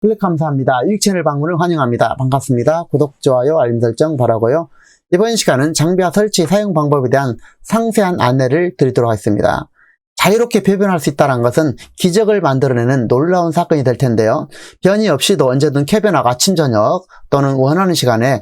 클릭 감사합니다. 유익 채널 방문을 환영합니다. 반갑습니다. 구독, 좋아요, 알림 설정 바라고요. 이번 시간은 장비화 설치 사용 방법에 대한 상세한 안내를 드리도록 하겠습니다. 자유롭게 배변할 수 있다는 것은 기적을 만들어내는 놀라운 사건이 될 텐데요. 변이 없이도 언제든 쾌변하고 아침 저녁 또는 원하는 시간에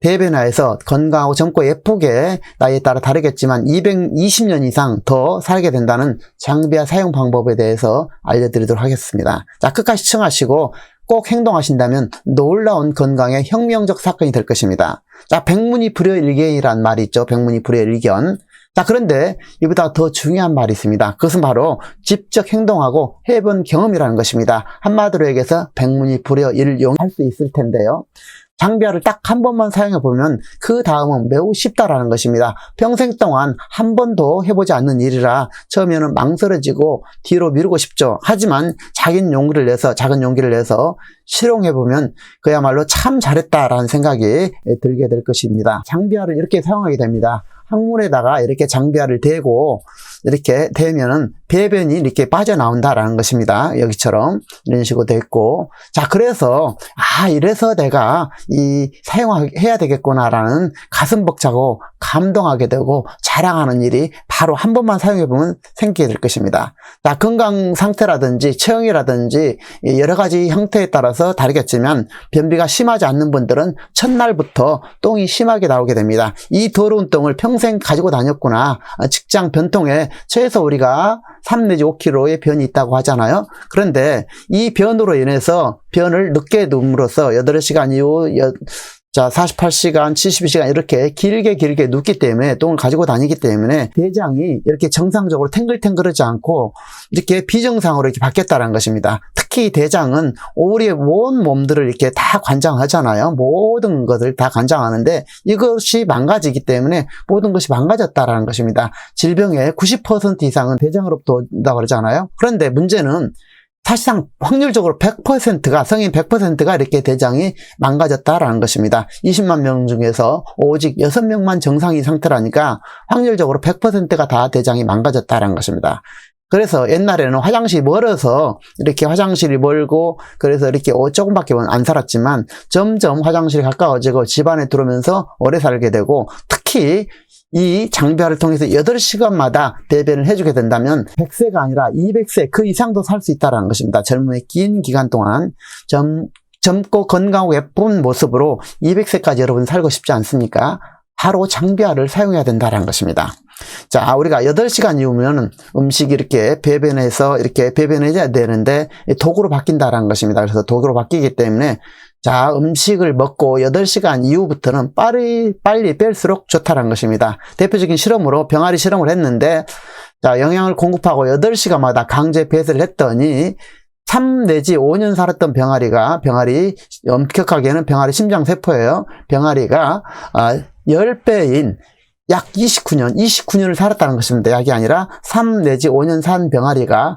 대변화해서 건강하고 젊고 예쁘게 나이에 따라 다르겠지만 220년 이상 더 살게 된다는 장비화 사용 방법에 대해서 알려드리도록 하겠습니다. 자, 끝까지 시청하시고 꼭 행동하신다면 놀라운 건강의 혁명적 사건이 될 것입니다. 자, 백문이 불여일견이란 말이 있죠. 백문이 불여일견. 자, 그런데 이보다 더 중요한 말이 있습니다. 그것은 바로 직접 행동하고 해본 경험이라는 것입니다. 한마디로 얘기해서 백문이 불여일용할 수 있을 텐데요. 장비화를 딱 한 번만 사용해 보면 그 다음은 매우 쉽다라는 것입니다. 평생 동안 한 번도 해보지 않는 일이라 처음에는 망설여지고 뒤로 미루고 싶죠. 하지만 작은 용기를 내서 실용해 보면 그야말로 참 잘했다라는 생각이 들게 될 것입니다. 장비화를 이렇게 사용하게 됩니다. 항문에다가 이렇게 장비화를 대고 이렇게 대면은 배변이 이렇게 빠져나온다라는 것입니다. 여기처럼 이런 식으로 돼 있고, 자, 그래서 이래서 내가 사용해야 되겠구나라는 가슴 벅차고 감동하게 되고 자랑하는 일이 바로 한 번만 사용해 보면 생기게 될 것입니다. 자, 건강 상태라든지 체형이라든지 여러 가지 형태에 따라서 다르겠지만 변비가 심하지 않는 분들은 첫날부터 똥이 심하게 나오게 됩니다. 이 더러운 똥을 평생 가지고 다녔구나. 직장 변통에 최소 우리가 3 내지 5kg의 변이 있다고 하잖아요. 그런데 이 변으로 인해서 변을 늦게 눕으로써 8시간 이후 48시간, 72시간 이렇게 길게 눕기 때문에 똥을 가지고 다니기 때문에 대장이 이렇게 정상적으로 탱글탱글하지 않고 이렇게 비정상으로 이렇게 바뀌었다는 것입니다. 특히 대장은 우리의 온 몸들을 이렇게 다 관장하잖아요. 모든 것을 다 관장하는데 이것이 망가지기 때문에 모든 것이 망가졌다는 것입니다. 질병의 90% 이상은 대장으로부터 온다고 그러잖아요. 그런데 문제는 사실상 확률적으로 100%가 성인 100%가 이렇게 대장이 망가졌다라는 것입니다. 20만 명 중에서 오직 6명만 정상인 상태라니까 확률적으로 100%가 다 대장이 망가졌다라는 것입니다. 그래서 옛날에는 화장실이 멀어서 이렇게 화장실이 멀고 그래서 이렇게 조금밖에 안 살았지만 점점 화장실이 가까워지고 집안에 들어오면서 오래 살게 되고, 특히 이 장비화를 통해서 8시간마다 대변을 해주게 된다면 100세가 아니라 200세 그 이상도 살 수 있다는 것입니다. 젊음의 긴 기간 동안 젊고 건강하고 예쁜 모습으로 200세까지 여러분 살고 싶지 않습니까? 바로 장비화를 사용해야 된다는 것입니다. 자, 우리가 8시간 이후면 음식이 이렇게 배변해서 이렇게 배변해야 되는데 독으로 바뀐다는 것입니다. 그래서 독으로 바뀌기 때문에 자, 음식을 먹고 8시간 이후부터는 빨리 뺄수록 좋다는 것입니다. 대표적인 실험으로 병아리 실험을 했는데, 자, 영양을 공급하고 8시간마다 강제 배설을 했더니 3 내지 5년 살았던 병아리 엄격하게는 병아리 심장세포예요. 병아리가 10배인 약 29년을 살았다는 것입니다. 약이 아니라 3 내지 5년 산 병아리가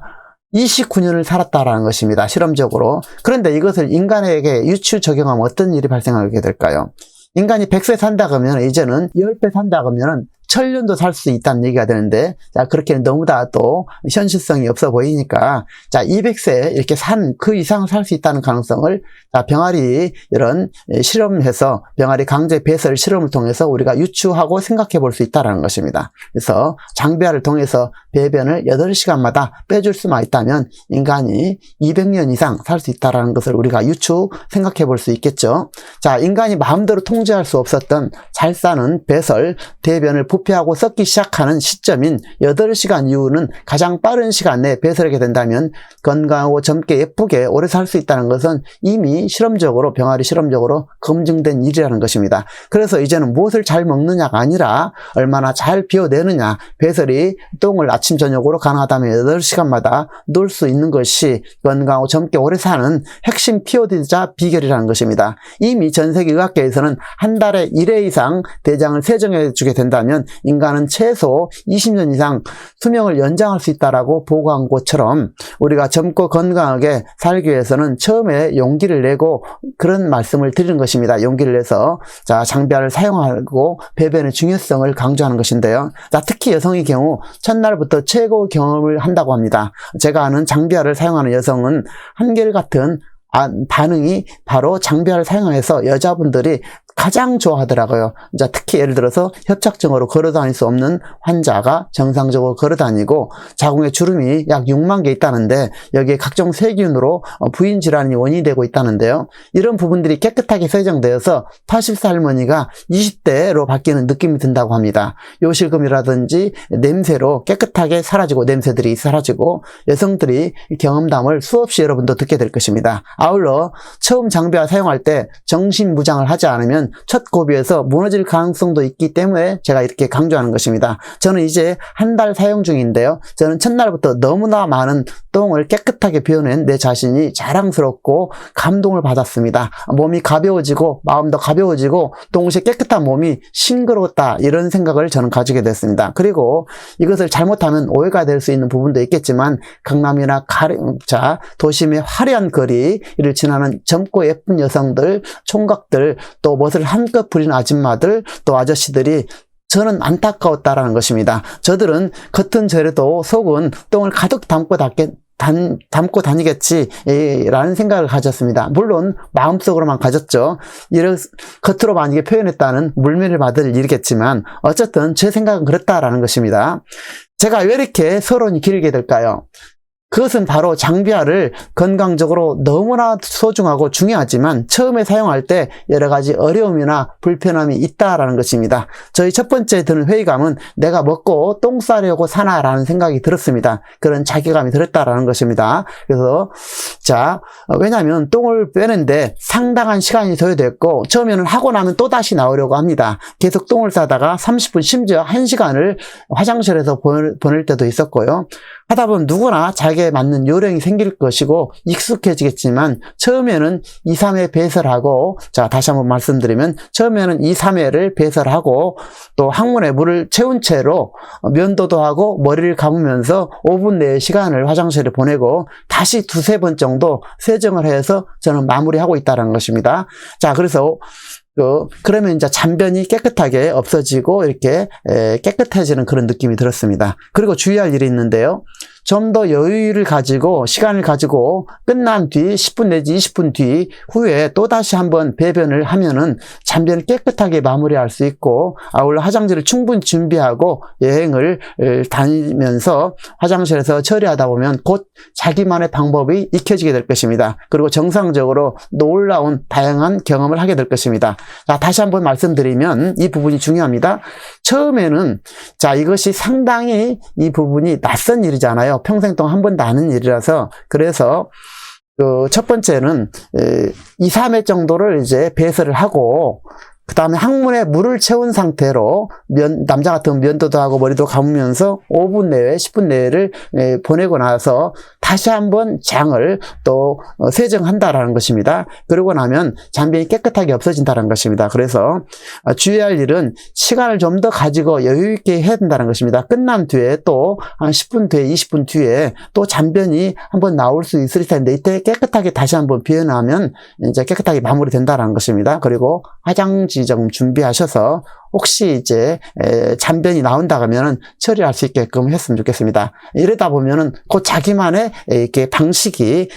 29년을 살았다라는 것입니다. 실험적으로. 그런데 이것을 인간에게 유추 적용하면 어떤 일이 발생하게 될까요? 인간이 100세 산다 그러면 이제는 10배 산다 그러면 1000년도 살 수 있다는 얘기가 되는데, 자, 그렇게는 너무 다 또 현실성이 없어 보이니까, 자, 200세 이렇게 그 이상 살 수 있다는 가능성을, 자, 병아리 이런 실험해서 병아리 강제 배설 실험을 통해서 우리가 유추하고 생각해 볼 수 있다는 것입니다. 그래서 장비화를 통해서 배변을 8시간마다 빼줄 수만 있다면 인간이 200년 이상 살 수 있다는 것을 우리가 생각해 볼 수 있겠죠. 자, 인간이 마음대로 통제할 수 없었던 잘 싸는 배설, 대변을 부패하고 썩기 시작하는 시점인 8시간 이후는 가장 빠른 시간 내에 배설하게 된다면 건강하고 젊게 예쁘게 오래 살 수 있다는 것은 이미 병아리 실험적으로 검증된 일이라는 것입니다. 그래서 이제는 무엇을 잘 먹느냐가 아니라 얼마나 잘 비워내느냐, 배설이 똥을 아침 저녁으로 가능하다면 8시간마다 놓을 수 있는 것이 건강하고 젊게 오래 사는 핵심 키워드이자 비결이라는 것입니다. 이미 전 세계 의학계에서는 한 달에 1회 이상 대장을 세정해 주게 된다면 인간은 최소 20년 이상 수명을 연장할 수 있다라고 보고한 것처럼 우리가 젊고 건강하게 살기 위해서는 처음에 용기를 내고 그런 말씀을 드리는 것입니다. 용기를 내서 자, 장비화를 사용하고 배변의 중요성을 강조하는 것인데요. 자, 특히 여성의 경우 첫날부터 최고 경험을 한다고 합니다. 제가 아는 장비화를 사용하는 여성은 한결같은 반응이 바로 장비화를 사용해서 여자분들이 가장 좋아하더라고요. 자, 특히 예를 들어서 협착증으로 걸어다닐 수 없는 환자가 정상적으로 걸어다니고 자궁에 주름이 약 6만 개 있다는데 여기에 각종 세균으로 부인 질환이 원인이 되고 있다는데요. 이런 부분들이 깨끗하게 세정되어서 80세 할머니가 20대로 바뀌는 느낌이 든다고 합니다. 요실금이라든지 냄새로 깨끗하게 사라지고 냄새들이 사라지고 여성들이 경험담을 수없이 여러분도 듣게 될 것입니다. 아울러 처음 장비화 사용할 때 정신무장을 하지 않으면 첫 고비에서 무너질 가능성도 있기 때문에 제가 이렇게 강조하는 것입니다. 저는 이제 한 달 사용 중인데요. 저는 첫날부터 너무나 많은 똥을 깨끗하게 비워낸 내 자신이 자랑스럽고 감동을 받았습니다. 몸이 가벼워지고 마음도 가벼워지고 동시에 깨끗한 몸이 싱그러웠다, 이런 생각을 저는 가지게 됐습니다. 그리고 이것을 잘못하면 오해가 될 수 있는 부분도 있겠지만 강남이나 도심의 화려한 거리를 지나는 젊고 예쁜 여성들, 총각들, 또 멋을 한껏 부리는 아줌마들, 또 아저씨들이 저는 안타까웠다라는 것입니다. 저들은 겉은 저래도 속은 똥을 가득 담고 다니겠지 라는 생각을 가졌습니다. 물론 마음속으로만 가졌죠. 겉으로만 이게 표현했다는 물매를 받을 일이겠지만 어쨌든 제 생각은 그렇다라는 것입니다. 제가 왜 이렇게 서론이 길게 될까요? 그것은 바로 장비화를 건강적으로 너무나 소중하고 중요하지만 처음에 사용할 때 여러 가지 어려움이나 불편함이 있다라는 것입니다. 저희 첫 번째 드는 회의감은 내가 먹고 똥 싸려고 사나라는 생각이 들었습니다. 그런 자괴감이 들었다라는 것입니다. 그래서 왜냐하면 똥을 빼는데 상당한 시간이 소요됐고 처음에는 하고 나면 또 다시 나오려고 합니다. 계속 똥을 싸다가 30분 심지어 1시간을 화장실에서 보낼 때도 있었고요. 하다 보면 누구나 자기에 맞는 요령이 생길 것이고 익숙해지겠지만 처음에는 2, 3회 배설하고, 다시 한번 말씀드리면 처음에는 2, 3회를 배설하고 또 항문에 물을 채운 채로 면도도 하고 머리를 감으면서 5분 내의 시간을 화장실에 보내고 다시 두세 번 정도 세정을 해서 저는 마무리하고 있다는 것입니다. 그래서 그러면 이제 잔변이 깨끗하게 없어지고 이렇게 깨끗해지는 그런 느낌이 들었습니다. 그리고 주의할 일이 있는데요. 좀 더 여유를 가지고 시간을 가지고 끝난 뒤 10분 내지 20분 뒤 후에 또다시 한번 배변을 하면은 잔변을 깨끗하게 마무리할 수 있고 아울러 화장지를 충분히 준비하고 여행을 다니면서 화장실에서 처리하다 보면 곧 자기만의 방법이 익혀지게 될 것입니다. 그리고 정상적으로 놀라운 다양한 경험을 하게 될 것입니다. 다시 한번 말씀드리면 이 부분이 중요합니다. 처음에는 이것이 상당히 이 부분이 낯선 일이잖아요. 평생 동안 한 번도 안 하는 일이라서. 그래서 첫 번째는 2, 3회 정도를 이제 배설을 하고 그 다음에 항문에 물을 채운 상태로 남자 같으면 면도도 하고 머리도 감으면서 5분 내외 10분 내외를 보내고 나서 다시 한번 장을 또 세정한다라는 것입니다. 그러고 나면 잔변이 깨끗하게 없어진다는 것입니다. 그래서 주의할 일은 시간을 좀 더 가지고 여유 있게 해야 된다는 것입니다. 끝난 뒤에 또 한 10분 뒤에 20분 뒤에 또 잔변이 한번 나올 수 있을 텐데 이때 깨끗하게 다시 한번 비워나면 이제 깨끗하게 마무리된다는 것입니다. 그리고 화장지 좀 준비하셔서 혹시 이제 잔변이 나온다 하면은 처리할 수 있게끔 했으면 좋겠습니다. 이러다 보면은 곧 자기만의 이렇게 방식이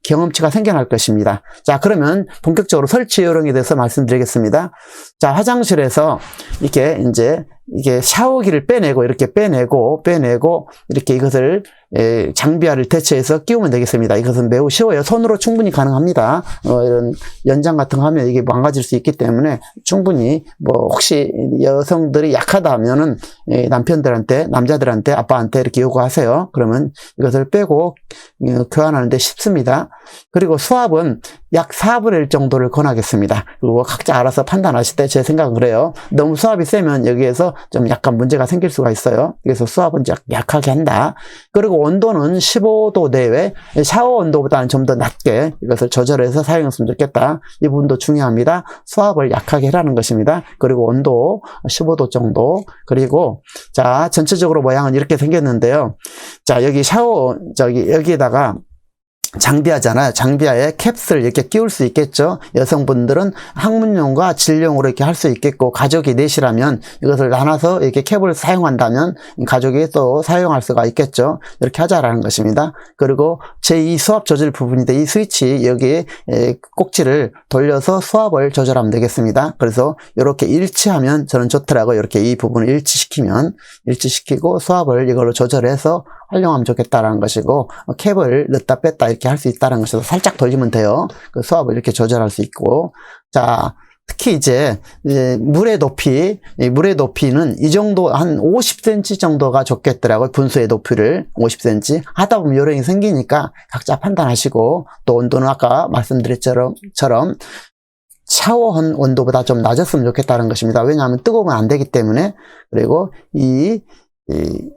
경험치가 생겨날 것입니다. 그러면 본격적으로 설치 요령에 대해서 말씀드리겠습니다. 화장실에서 이게 샤워기를 빼내고 이렇게 이것을 장비화를 대체해서 끼우면 되겠습니다. 이것은 매우 쉬워요. 손으로 충분히 가능합니다. 이런 연장 같은 거 하면 이게 망가질 수 있기 때문에 충분히 혹시 여성들이 약하다 하면은 남자들한테 아빠한테 이렇게 요구하세요. 그러면 이것을 빼고 교환하는데 쉽습니다. 그리고 수압은 약 4분의 1 정도를 권하겠습니다. 그리고 각자 알아서 판단하실 때 제 생각은 그래요. 너무 수압이 세면 여기에서 좀 약간 문제가 생길 수가 있어요. 그래서 수압은 약하게 한다. 그리고 온도는 15도 내외, 샤워 온도보다는 좀 더 낮게 이것을 조절해서 사용했으면 좋겠다. 이 부분도 중요합니다. 수압을 약하게 하라는 것입니다. 그리고 온도 15도 정도. 그리고 전체적으로 모양은 이렇게 생겼는데요. 여기 여기에다가 장비하잖아요. 장비하에 캡슐 이렇게 끼울 수 있겠죠. 여성분들은 학문용과 진료용으로 이렇게 할 수 있겠고, 가족이 넷이라면 이것을 나눠서 이렇게 캡을 사용한다면 가족이 또 사용할 수가 있겠죠. 이렇게 하자라는 것입니다. 그리고 제2 수압 조절 부분인데, 이 스위치 여기에 꼭지를 돌려서 수압을 조절하면 되겠습니다. 그래서 이렇게 일치하면 저는 좋더라고요. 이렇게 이 부분을 일치시키고 수압을 이걸로 조절해서 활용하면 좋겠다라는 것이고, 캡을 넣다 뺐다 이렇게 할 수 있다는 것에서 살짝 돌리면 돼요. 그 수압을 이렇게 조절할 수 있고, 자, 특히 이제 물의 높이는 이 정도 한 50cm 정도가 좋겠더라고요. 분수의 높이를 50cm 하다 보면 요령이 생기니까 각자 판단하시고, 또 온도는 아까 말씀드렸처럼 샤워 온도보다 좀 낮았으면 좋겠다는 것입니다. 왜냐하면 뜨거우면 안 되기 때문에. 그리고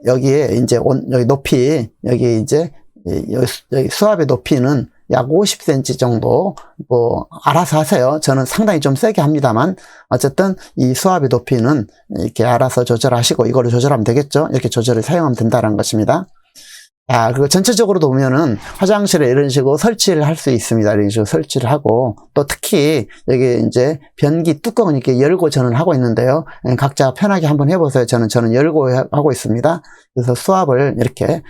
여기에 이제 여기 높이, 여기 이제 여기 수압의 높이는 약 50cm 정도, 알아서 하세요. 저는 상당히 좀 세게 합니다만, 어쨌든 이 수압의 높이는 이렇게 알아서 조절하시고, 이거를 조절하면 되겠죠? 이렇게 조절을 사용하면 된다는 것입니다. 그리고 전체적으로도 보면은 화장실에 이런 식으로 설치를 할 수 있습니다. 이런 식으로 설치를 하고, 또 특히 여기 이제 변기 뚜껑을 이렇게 열고 저는 하고 있는데요. 각자 편하게 한번 해보세요. 저는 열고 하고 있습니다. 그래서 수압을 이렇게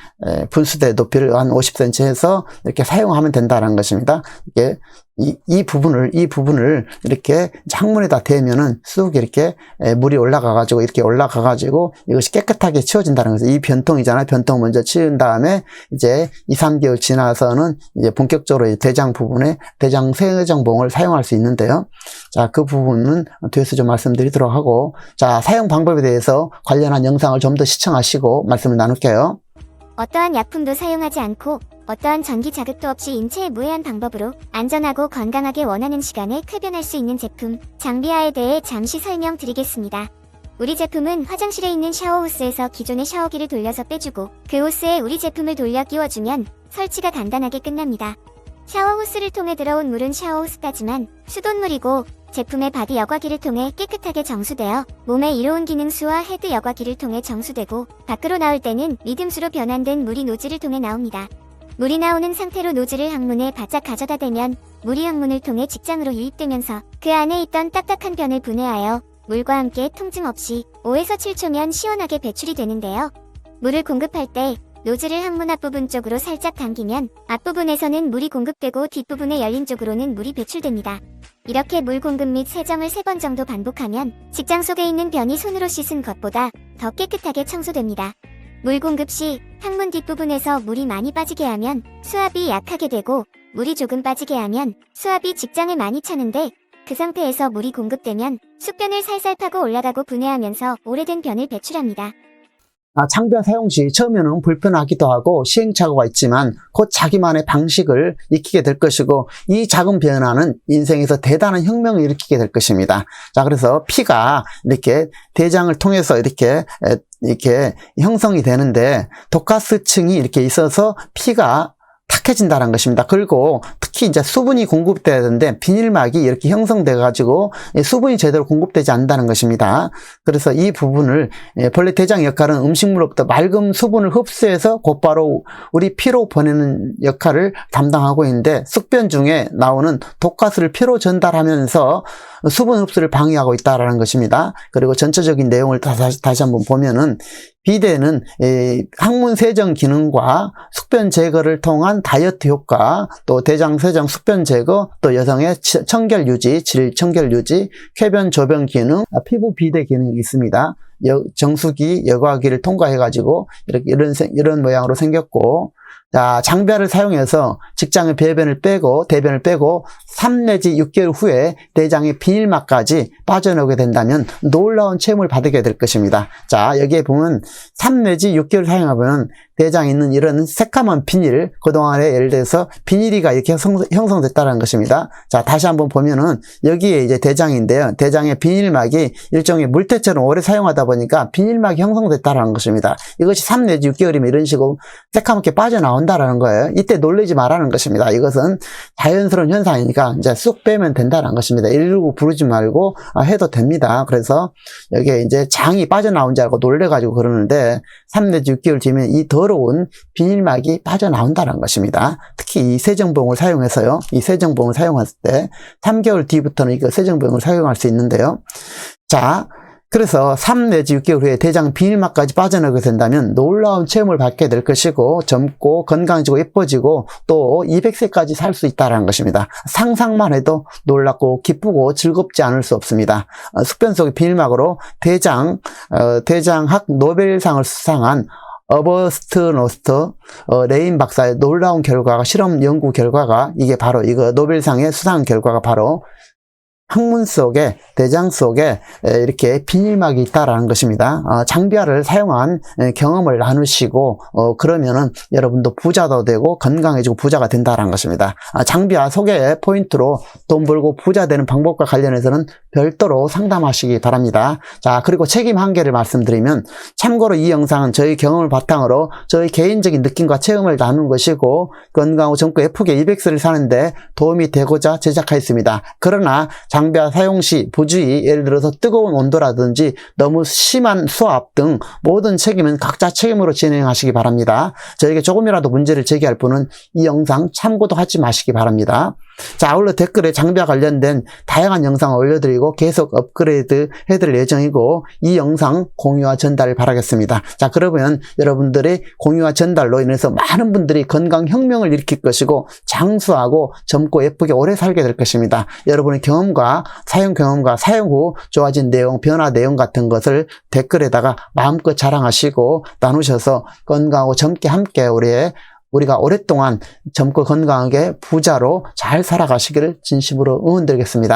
분수대 높이를 한 50cm 해서 이렇게 사용하면 된다는 것입니다. 이게 이 부분을 이렇게 창문에다 대면은 쑥 이렇게 물이 올라가가지고 이것이 깨끗하게 치워진다는 거죠. 이 변통이잖아요. 변통 먼저 치운 다음에 이제 2, 3개월 지나서는 이제 본격적으로 대장 부분에 대장 세정봉을 사용할 수 있는데요. 자, 그 부분은 뒤에서 좀 말씀드리도록 하고, 자, 사용 방법에 대해서 관련한 영상을 좀 더 시청하시고 말씀을 나눌게요. 어떠한 약품도 사용하지 않고 어떠한 전기 자극도 없이 인체에 무해한 방법으로 안전하고 건강하게 원하는 시간에 쾌변할 수 있는 제품 장비아에 대해 잠시 설명드리겠습니다. 우리 제품은 화장실에 있는 샤워 호스에서 기존의 샤워기를 돌려서 빼주고, 그 호스에 우리 제품을 돌려 끼워주면 설치가 간단하게 끝납니다. 샤워 호스를 통해 들어온 물은 샤워 호스까지만 수돗물이고, 제품의 바디 여과기를 통해 깨끗하게 정수되어 몸의 이로운 기능수와 헤드 여과기를 통해 정수되고, 밖으로 나올 때는 리듬수로 변환된 물이 노즐을 통해 나옵니다. 물이 나오는 상태로 노즐을 항문에 바짝 가져다 대면 물이 항문을 통해 직장으로 유입되면서 그 안에 있던 딱딱한 변을 분해하여 물과 함께 통증 없이 5에서 7초면 시원하게 배출이 되는데요. 물을 공급할 때 노즐을 항문 앞부분 쪽으로 살짝 당기면 앞부분에서는 물이 공급되고, 뒷부분에 열린 쪽으로는 물이 배출됩니다. 이렇게 물 공급 및 세정을 3번 정도 반복하면 직장 속에 있는 변이 손으로 씻은 것보다 더 깨끗하게 청소됩니다. 물 공급 시 항문 뒷부분에서 물이 많이 빠지게 하면 수압이 약하게 되고, 물이 조금 빠지게 하면 수압이 직장을 많이 차는데, 그 상태에서 물이 공급되면 숙변을 살살 파고 올라가고 분해하면서 오래된 변을 배출합니다. 장비화 사용 시 처음에는 불편하기도 하고 시행착오가 있지만 곧 자기만의 방식을 익히게 될 것이고, 이 작은 변화는 인생에서 대단한 혁명을 일으키게 될 것입니다. 자, 그래서 피가 이렇게 대장을 통해서 이렇게 형성이 되는데, 독가스층이 이렇게 있어서 피가 탁해진다는 것입니다. 그리고 특히 이제 수분이 공급돼야 되는데 비닐막이 이렇게 형성돼 가지고 수분이 제대로 공급되지 않는다는 것입니다. 그래서 이 부분을, 본래 대장 역할은 음식물로부터 맑은 수분을 흡수해서 곧바로 우리 피로 보내는 역할을 담당하고 있는데, 숙변 중에 나오는 독가스를 피로 전달하면서 수분 흡수를 방해하고 있다는 것입니다. 그리고 전체적인 내용을 다시 한번 보면은, 비데는 항문 세정 기능과 숙변 제거를 통한 다이어트 효과, 또 대장 세정 숙변 제거, 또 여성의 청결 유지, 질 청결 유지, 쾌변 조변 기능, 피부 비데 기능이 있습니다. 정수기, 여과기를 통과해가지고 이런 모양으로 생겼고, 자, 장비화를 사용해서 직장의 대변을 빼고 3 내지 6개월 후에 대장의 비닐막까지 빠져나오게 된다면 놀라운 체험을 받게 될 것입니다. 자, 여기에 보면 3 내지 6개월 사용하면 대장에 있는 이런 새까만 비닐, 그동안에 예를 들어서 비닐이가 이렇게 형성됐다는 것입니다. 자, 다시 한번 보면은 여기에 이제 대장인데요. 대장의 비닐막이 일종의 물때처럼 오래 사용하다 보니까 비닐막이 형성됐다는 것입니다. 이것이 3 내지 6개월이면 이런 식으로 새까맣게 빠져나온다는 거예요. 이때 놀라지 말라는 것입니다. 이것은 자연스러운 현상이니까 이제 쑥 빼면 된다는 것입니다. 119 부르지 말고 해도 됩니다. 그래서 여기에 이제 장이 빠져나온 줄 알고 놀래가지고 그러는데, 3 내지 6개월 뒤면 이 더러운 어려운 비닐막이 빠져나온다는 것입니다. 특히 이 세정봉을 사용해서요. 이 세정봉을 사용할 때 3개월 뒤부터는 이거 세정봉을 사용할 수 있는데요. 자, 그래서 3 내지 6개월 후에 대장 비닐막까지 빠져나오게 된다면 놀라운 체험을 받게 될 것이고 젊고 건강해지고 예뻐지고 또 200세까지 살 수 있다는 것입니다. 상상만 해도 놀랍고 기쁘고 즐겁지 않을 수 없습니다. 숙변 속의 비닐막으로 대장학 노벨상을 수상한 어버스트 노스트 레인 박사의 놀라운 결과가 실험 연구 결과가 이게 바로 이거 노벨상의 수상 결과가 바로 항문 속에 대장 속에 이렇게 비닐막이 있다라는 것입니다. 장비화를 사용한 경험을 나누시고 그러면은 여러분도 부자도 되고 건강해지고 부자가 된다라는 것입니다. 장비화 소개 포인트로 돈 벌고 부자 되는 방법과 관련해서는 별도로 상담하시기 바랍니다. 자, 그리고 책임 한계를 말씀드리면 참고로 이 영상은 저희 경험을 바탕으로 저희 개인적인 느낌과 체험을 나눈 것이고 건강하고 젊고 예쁘게 200세를 사는데 도움이 되고자 제작하였습니다. 그러나 장비화 사용 시 부주의, 예를 들어서 뜨거운 온도라든지 너무 심한 수압 등 모든 책임은 각자 책임으로 진행하시기 바랍니다. 저에게 조금이라도 문제를 제기할 분은 이 영상 참고도 하지 마시기 바랍니다. 자, 아울러 댓글에 장비와 관련된 다양한 영상을 올려드리고 계속 업그레이드 해드릴 예정이고 이 영상 공유와 전달을 바라겠습니다. 자, 그러면 여러분들의 공유와 전달로 인해서 많은 분들이 건강혁명을 일으킬 것이고 장수하고 젊고 예쁘게 오래 살게 될 것입니다. 여러분의 경험과 사용 후 좋아진 내용, 변화 내용 같은 것을 댓글에다가 마음껏 자랑하시고 나누셔서 건강하고 젊게 함께 우리가 오랫동안 젊고 건강하게 부자로 잘 살아가시기를 진심으로 응원드리겠습니다.